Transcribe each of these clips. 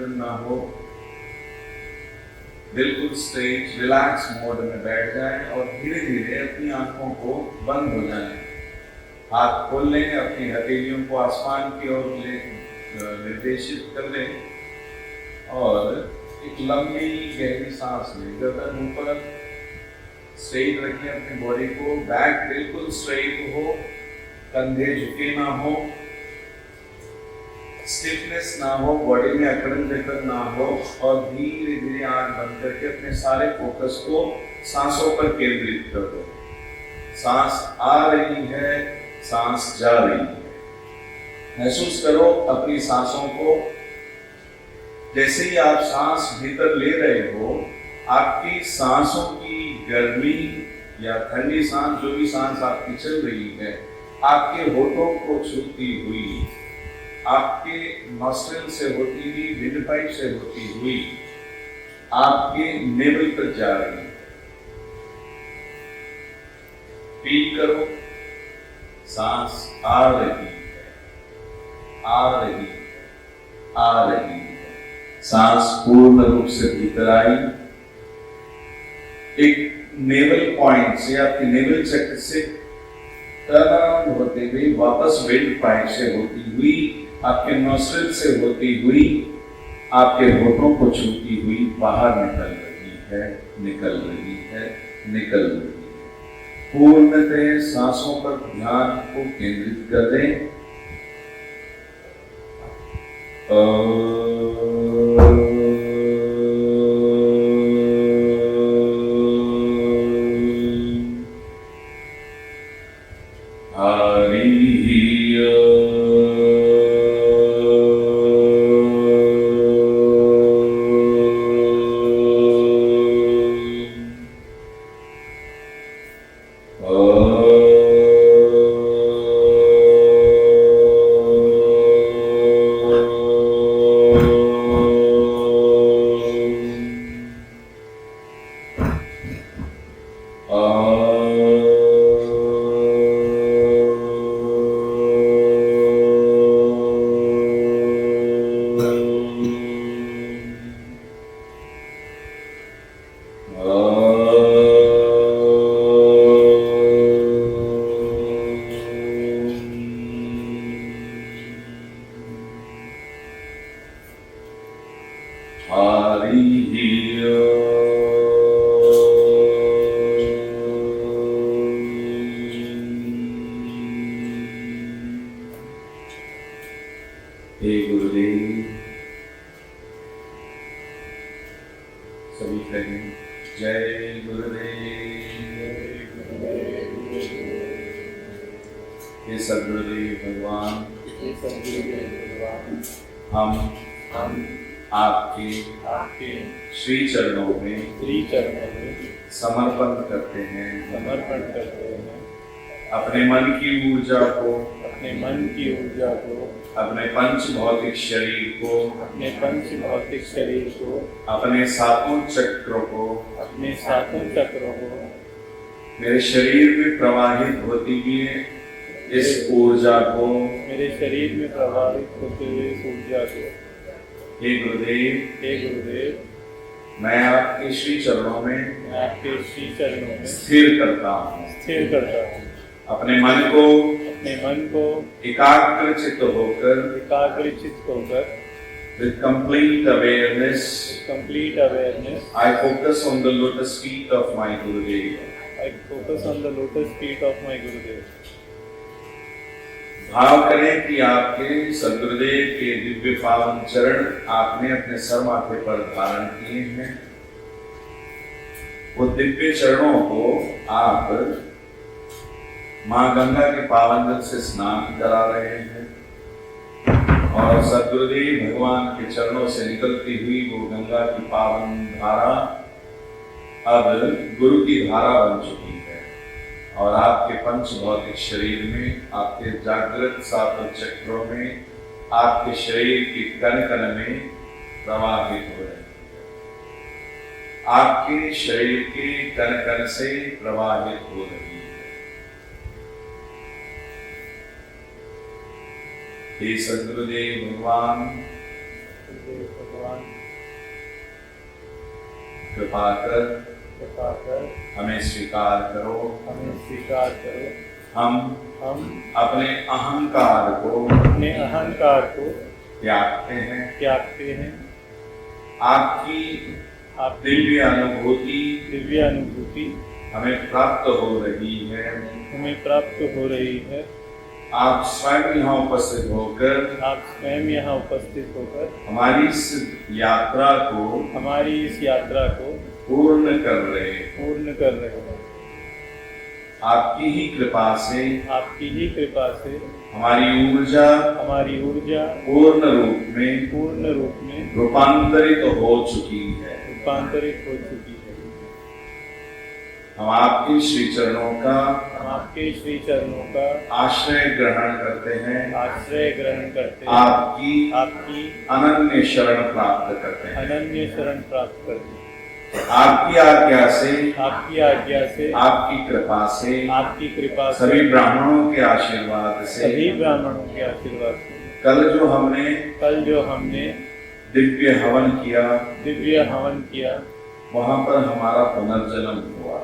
सिमरन ना हो, बिल्कुल स्ट्रेट रिलैक्स मोड में बैठ जाएं और धीरे धीरे अपनी आंखों को बंद हो जाएं। हाथ खोल लें, अपनी हथेलियों को आसमान की ओर निर्देशित कर लें और एक लंबी गहरी सांस लें। गर्दन ऊपर, स्ट्रेट रखें अपनी बॉडी को, बैक बिल्कुल स्ट्रेट हो, कंधे झुके ना हो, स्टिफनेस ना हो, बॉडी में अकड़न जकड़न ना हो और धीरे धीरे आंख बंद करके अपने सारे फोकस को सांसों पर केंद्रित कर दो। सांस आ रही है, सांस जा रही है। महसूस करो अपनी सांसों को। जैसे ही आप सांस भीतर ले रहे हो, आपकी सांसों की गर्मी या ठंडी सांस, जो भी सांस आपकी चल रही है, आपके होठों को छूती हुई, आपके नॉस्ट्रिल से होती हुई, विंड पाइप से होती हुई आपके नेवल तक जा रही है। फील करो, सांस आ रही है, आ रही है, आ रही है। सांस पूर्ण रूप से भीतर आई, एक नेवल पॉइंट से, आपके नेवल चक्र से टर्न अराउंड होते हुए वापस विंड पाइप से होती हुई, आपके नॉस्ट्रिल से होती हुई, आपके होठों को छूती हुई बाहर निकल रही है, निकल रही है, निकल रही है। पूर्णतः सांसों पर ध्यान को केंद्रित कर दें। हे गुरुदेव, सभी कहें जय गुरुदेव। हे सद्गुरुदेव भगवान, हम आपके श्री चरणों में समर्पण करते हैं अपने मन की ऊर्जा को, अपने पंच भौतिक शरीर को, अपने सातों चक्रों को, मेरे शरीर में प्रवाहित होती हुई इस ऊर्जा को, हे गुरुदेव, मैं आपके श्री चरणों में स्थिर करता हूँ। अपने मन को एकाग्रचित होकर with complete awareness I focus on the lotus feet of my Gurudev. भाव करें कि आपके सद्गुरुदेव के दिव्य पावन चरण आपने अपने सर माथे पर धारण किए हैं। वो दिव्य चरणों को आप माँ गंगा के पावन जल से स्नान करा रहे हैं और सद्गुरुदेव भगवान के चरणों से निकलती हुई वो गंगा की पावन धारा अब गुरु की धारा बन चुकी है और आपके पंच भौतिक शरीर में, आपके जागृत सातों चक्रों में, आपके शरीर की कण कण में प्रवाहित हो रहे हैं। आपके शरीर के कण कण से प्रवाहित हो रही है। हे सद्गुरुदेव भगवान, भगवान कृपा कर हमें स्वीकार करो। हमें स्वीकार करो। हम अपने अहंकार को त्यागते हैं। आपकी दिव्य अनुभूति हमें प्राप्त हो रही है। आप स्वयं यहाँ उपस्थित होकर हमारी इस यात्रा को पूर्ण कर रहे हैं। आपकी ही कृपा से हमारी ऊर्जा पूर्ण रूप में रूपांतरित हो चुकी है। हम आपके श्री चरणों का आश्रय ग्रहण करते हैं। आपकी अनन्य शरण प्राप्त करते हैं। आपकी आज्ञा से आपकी कृपा से सभी ब्राह्मणों के आशीर्वाद से कल जो हमने दिव्य हवन किया वहाँ पर हमारा पुनर्जन्म हुआ।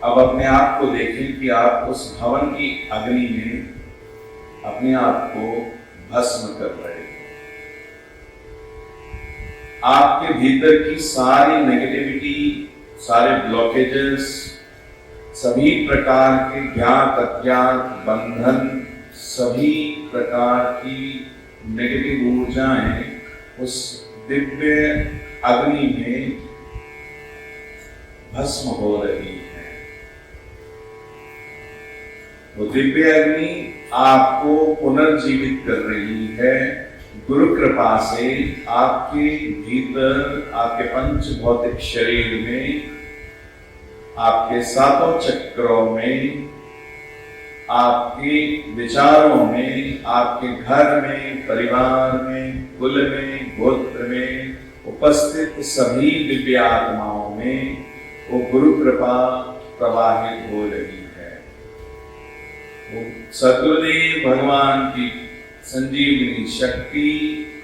अब अपने आप को देखें कि आप उस हवन की अग्नि में अपने आप को भस्म कर रहे हैं। आपके भीतर की सारी नेगेटिविटी, सारे ब्लॉकेजेस, सभी प्रकार के ज्ञात अज्ञात बंधन, सभी प्रकार की नेगेटिव ऊर्जाएं उस दिव्य अग्नि में भस्म हो रही है। वो दिव्य अग्नि आपको पुनर्जीवित कर रही है। गुरु कृपा से आपके भीतर, आपके पंच भौतिक शरीर में, आपके सातों चक्रों में, आपके विचारों में, आपके घर में, परिवार में, कुल में, गोत्र में उपस्थित सभी दिव्य आत्माओं में वो गुरु कृपा प्रवाहित हो रही है। वो सद्गुरुदेव भगवान की संजीवनी शक्ति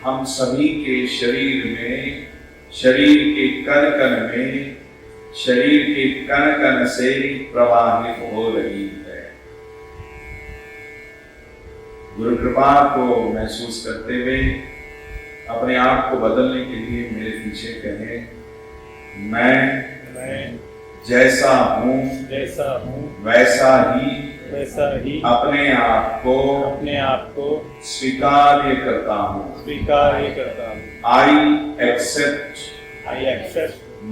हम सभी के शरीर में, शरीर के कण कण में, शरीर के कण कण से प्रवाहित हो रही है। गुरु कृपा को महसूस करते हुए अपने आप को बदलने के लिए मेरे पीछे कहें, मैं जैसा हूँ वैसा ही अपने आप को स्वीकार करता हूँ। I accept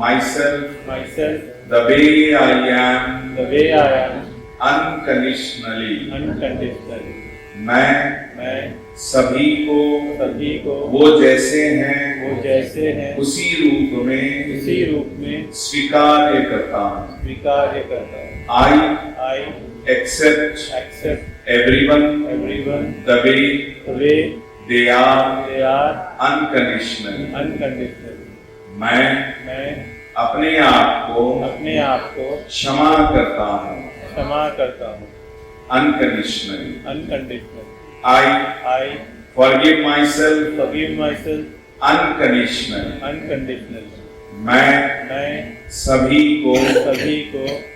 myself the way I am unconditionally। मैं सभी को वो जैसे हैं उसी रूप में स्वीकार करता हूँ। I accept everyone the way they are unconditionally। मैं अपने आप को क्षमा करता हूँ unconditionally। I forgive myself unconditionally। मैं सभी को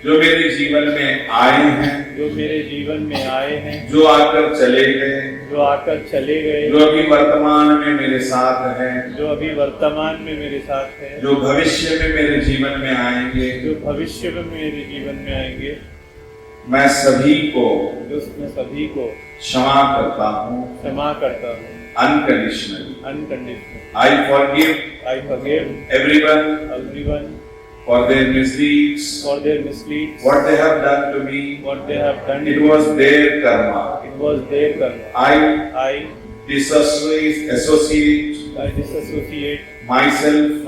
जो मेरे जीवन में आए हैं, जो आकर चले गए, जो अभी वर्तमान में मेरे साथ हैं, जो भविष्य में मेरे जीवन में आएंगे, मैं सभी को क्षमा करता हूँ unconditionally। I forgive everyone for their misdeeds, what they have done to me, it was their karma। I disassociate myself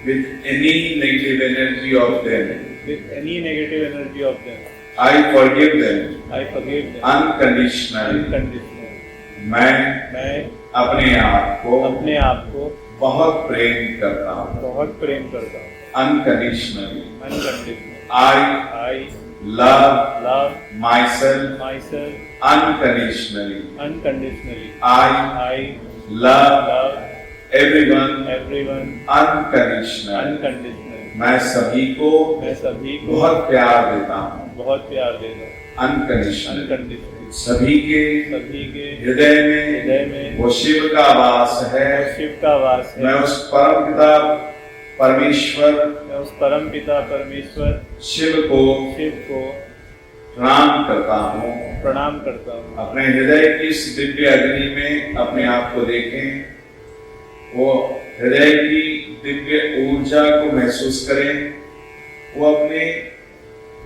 with any negative energy of them। I forgive them unconditionally। मैं अपने आप को बहुत प्रेम करता हूँ unconditionally। I love myself myself unconditionally. unconditionally. I I love love everyone everyone unconditionally. unconditionally. मैं सभी को मैं सभी को बहुत प्यार देता हूँ बहुत प्यार देता हूँ अनकंडीशनल। unconditionally. सभी के सभी के हृदय हृदय में में वो शिव का वास है। शिव का वास है। मैं उस परम पिता परमेश्वर मैं उस परम पिता परमेश्वर शिव को प्रणाम करता हूँ। प्रणाम करता हूँ। अपने हृदय की इस दिव्य अग्नि में अपने आप को देखें, वो हृदय की दिव्य ऊर्जा को महसूस करें, वो अपने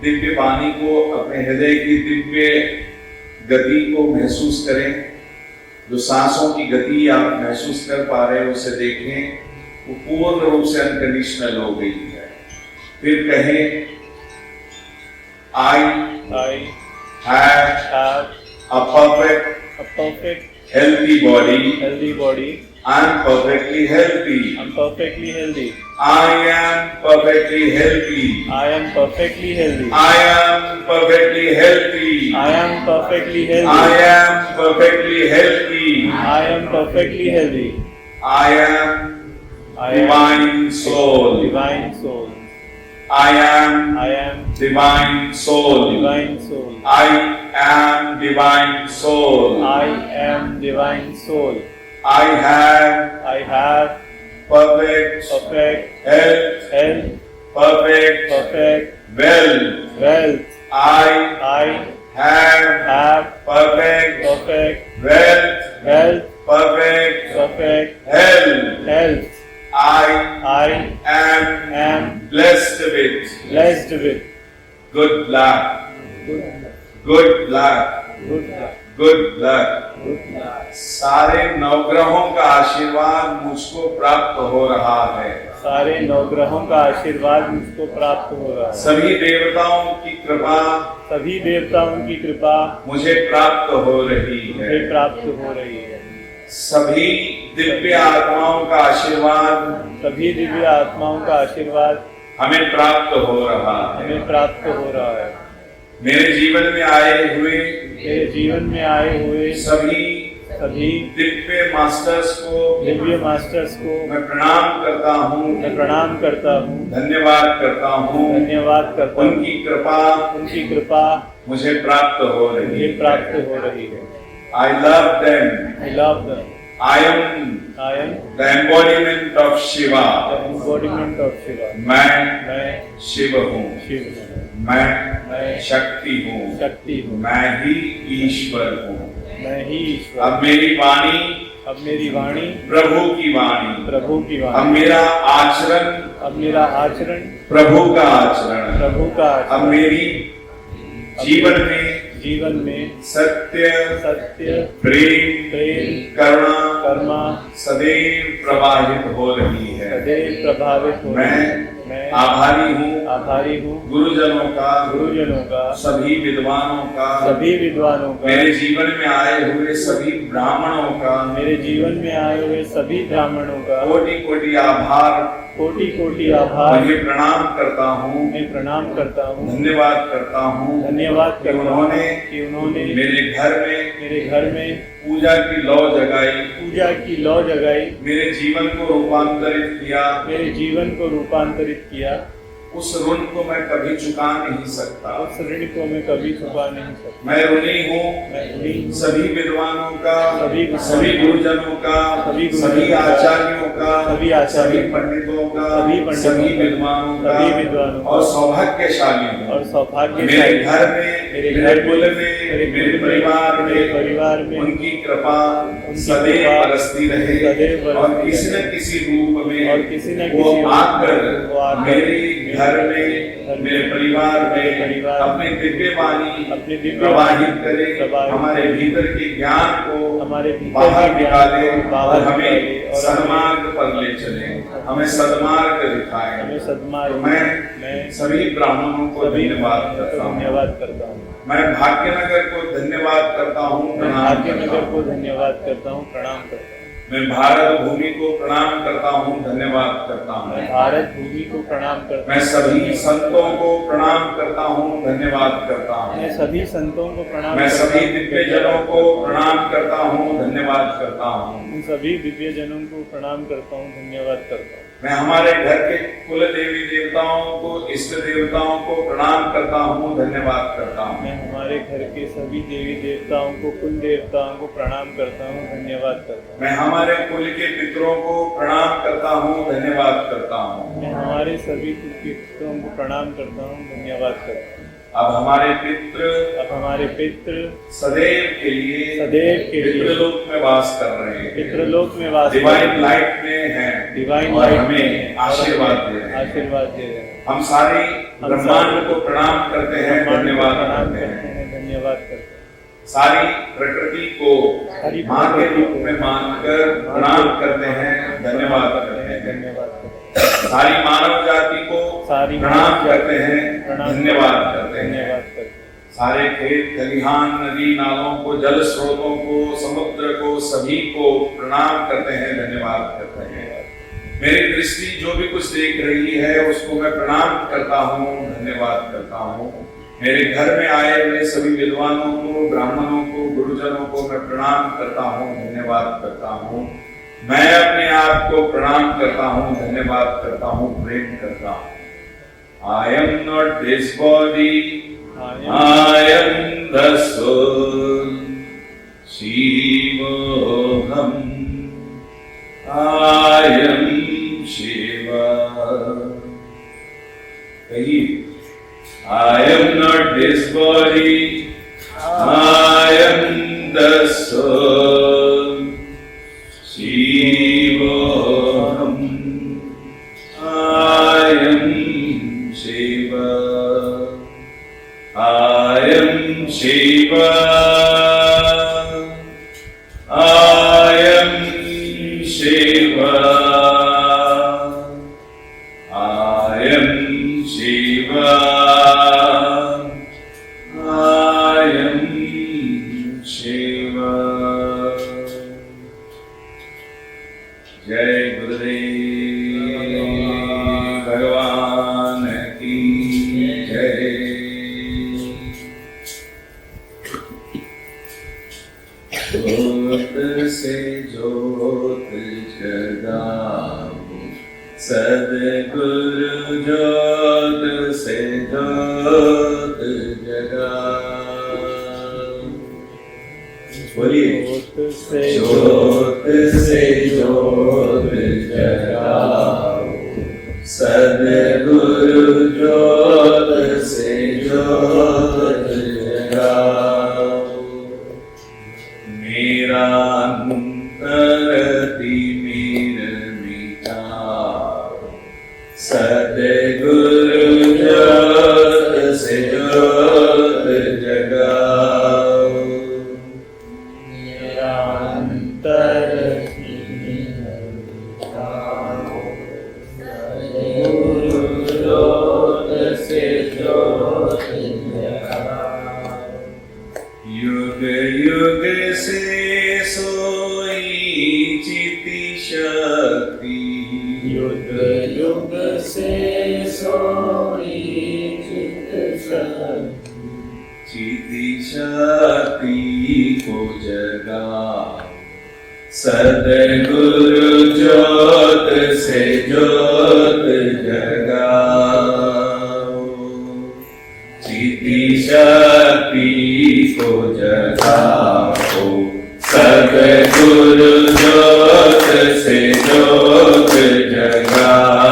दिव्य वाणी को, अपने हृदय की दिव्य गति को महसूस करें। जो सांसों की गति आप महसूस कर पा रहे हैं उसे देखें, वो पूर्ण रूप से अनकंडीशनल हो गई है। फिर कहें I have a perfect healthy body. I am perfectly healthy. I'm perfectly healthy. I am perfectly healthy. I am perfectly healthy. I am perfectly healthy. I am perfectly healthy. I am perfectly healthy. I am perfectly healthy. I am I am divine soul. divine soul. I am I am divine soul. divine soul. I am divine soul. I am divine soul. I have I have perfect perfect health, health, perfect wealth. wealth. I I have have perfect wealth, perfect perfect health. health. I am am blessed with blessed with good luck, good good luck, good good luck. luck. सारे नवग्रहों का आशीर्वाद मुझको प्राप्त हो रहा है। सारे नवग्रहों का आशीर्वाद मुझको प्राप्त हो रहा है। सभी देवताओं की कृपा सभी देवताओं की कृपा मुझे प्राप्त हो रही है। मुझे प्राप्त हो रही है। सभी दिव्य आत्माओं का आशीर्वाद सभी दिव्य आत्माओं का आशीर्वाद हमें प्राप्त हो रहा है। हमें प्राप्त हो रहा है। मेरे जीवन में आए हुए मेरे जीवन में आए हुए सभी दिव्य मास्टर्स को मैं प्रणाम करता हूँ, मैं प्रणाम करता हूँ, धन्यवाद करता हूँ। उनकी कृपा मुझे प्राप्त हो रही है। I love them. I love them. I am the embodiment of Shiva. The embodiment of Shiva. मैं शिव हूँ। शिव मैं शक्ति हूँ। मैं ही ईश्वर हूँ। मैं ही ईश्वर। अब मेरी वाणी प्रभु की वाणी। अब मेरा आचरण प्रभु का आचरण। अब मेरी जीवन में सत्य प्रेम करुणा सदैव प्रवाहित हो रही है। मैं आभारी हूँ गुरुजनों का, सभी विद्वानों का, मेरे जीवन में आए हुए सभी ब्राह्मणों का, कोटि कोटि आभार। मैं प्रणाम करता हूँ, धन्यवाद करता हूँ कि उन्होंने मेरे घर में पूजा की लौ जगाई, मेरे जीवन को रूपांतरित किया। उस ऋण को मैं कभी चुका नहीं सकता। मैं ऋणी हूँ सभी विद्वानों का, सभी गुरुजनों का, सभी आचार्यों का, सभी पंडितों का, सभी विद्वानों का, और सौभाग्यशाली हूँ। मेरे घर में, मेरे कुल में, मेरे परिवार में उनकी कृपा सदैव बरसती रहे, और किसी न किसी रूप में वो आकर मेरे घर में, मेरे परिवार में अपने दिव्य वाणी प्रवाहित करे, हमारे भीतर के ज्ञान को बाहर निकाले और हमें सन्मार्ग पर ले चले, हमें सद्मार्ग दिखाए। मैं सभी ब्राह्मणों को धन्यवाद करता हूँ। मैं भाग्यनगर को धन्यवाद करता हूँ, प्रणाम करता हूँ। मैं भारत भूमि को प्रणाम करता हूँ, धन्यवाद करता हूँ। मैं भारत भूमि को प्रणाम करता मैं सभी संतों को प्रणाम करता हूँ, धन्यवाद करता हूँ। हूँ। मैं सभी संतों को प्रणाम मैं करता सभी हूँ, दिव्य जनों को प्रणाम करता हूँ, धन्यवाद करता हूँ। मैं सभी दिव्य जनों को प्रणाम करता हूँ, धन्यवाद करता हूँ। मैं हमारे घर के कुल देवी देवताओं को, इष्ट देवताओं को प्रणाम करता हूँ, धन्यवाद करता हूँ। मैं हमारे घर के सभी देवी देवताओं को, कुल देवताओं को प्रणाम करता हूँ, धन्यवाद करता हूँ। मैं हमारे कुल के पितरों को प्रणाम करता हूँ, धन्यवाद करता हूँ। मैं हमारे सभी कुल के पितरों को प्रणाम करता हूँ, धन्यवाद करता हूँ। अब हमारे पितृ सदैव के लिए पितृलोक में वास कर रहे हैं, पितृलोक में वास डिवाइन लाइट में हैं, डिवाइन और लाइट हमें आशीर्वाद दे रहे हैं। आशीर्वाद दे रहे हैं। हम सारे ब्रह्मांड को प्रणाम करते हैं, धन्यवाद प्रणाम करते करते हैं। हैं, धन्यवाद करते हैं। सारी प्रकृति को माँ के रूप में मानकर प्रणाम करते हैं, धन्यवाद करते हैं। धन्यवाद करते हैं। सारी मानव जाति को प्रणाम करते हैं, धन्यवाद करते हैं। धन्यवाद करते हैं। सारे खेत खलिहान, नदी नालों को, जल स्रोतों को, समुद्र को, सभी को प्रणाम करते हैं, धन्यवाद करते हैं। मेरी दृष्टि जो भी कुछ देख रही है उसको मैं प्रणाम करता हूँ, धन्यवाद करता हूँ। मेरे घर में आए हुए सभी विद्वानों को, ब्राह्मणों को, गुरुजनों को मैं प्रणाम करता हूँ, धन्यवाद करता हूँ। मैं अपने आप को प्रणाम करता हूँ, धन्यवाद करता हूँ, प्रेम करता हूँ। I am not this body, I am the soul, Shivoham, I am Shiva. कहिए, I am not this body, I am the soul, Shivoham, I am Shiva, I am Shiva, I am Shiva, I am Shiva, I am Shiva. जय गुरुदेव भगवान की जय। ज्योत से ज्योत जगाओ, सद्गुरु ज्योत से ज्योत जगाओ। बोलिए, ज्योत से ज्योत जगाओ, सद्गुरु ज्योत से ज्योत जगाओ। मेरा अंतर तिमिर मिटाओ, सद्गुरु ज्योत से ज्योत जगाओ। मेरा अंतर सद्गुरु ज्योत से ज्योत जगाओ। युग युग से सोई चिति शक्ति, युग युग से सोई चित शक्ति, चिति शक्ति को जगाओ, सद्गुरु ज्योत से ज्योत जगाओ। चिति शक्ति को जगाओ, सद्गुरु ज्योत से ज्योत जगाओ।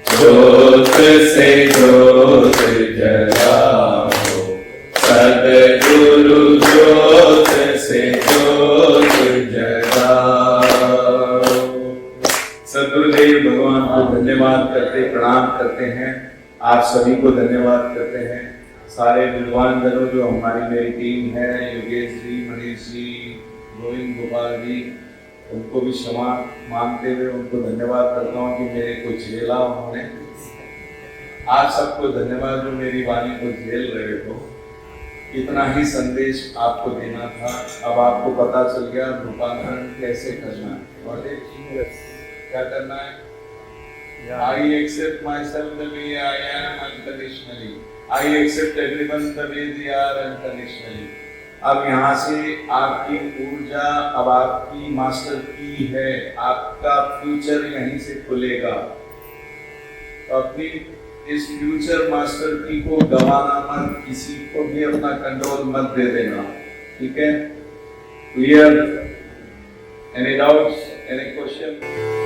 ज्योत से ज्योत जगाओ, सद्गुरु ज्योत से ज्योत जगाओ। सद्गुरुदेव भगवान को धन्यवाद करते, प्रणाम करते हैं। आप सभी को धन्यवाद करते हैं। सारे विद्वान जनों जो हमारी मेरी टीम है, योगेश जी, मनीष जी, गोविंद गोपाल जी, उनको भी क्षमा मांगते हुए उनको धन्यवाद करता हूँ कि मेरे को झेला उन्होंने। आप सबको धन्यवाद जो मेरी वाणी को झेल रहे हो। इतना ही संदेश आपको देना था। अब आपको पता चल गया रूपांतरण कैसे करना है। और Yes. क्या करना है? Yeah. I accept myself the way I am unconditionally. I accept everyone the way they are unconditionally. अब यहाँ से आपकी ऊर्जा अब आपकी मास्टर की है, आपका फ्यूचर यहीं से खुलेगा। तो अपनी इस फ्यूचर मास्टर की को गवाना मत, किसी को भी अपना कंट्रोल मत दे देना, ठीक है? Clear? Any doubts, any question?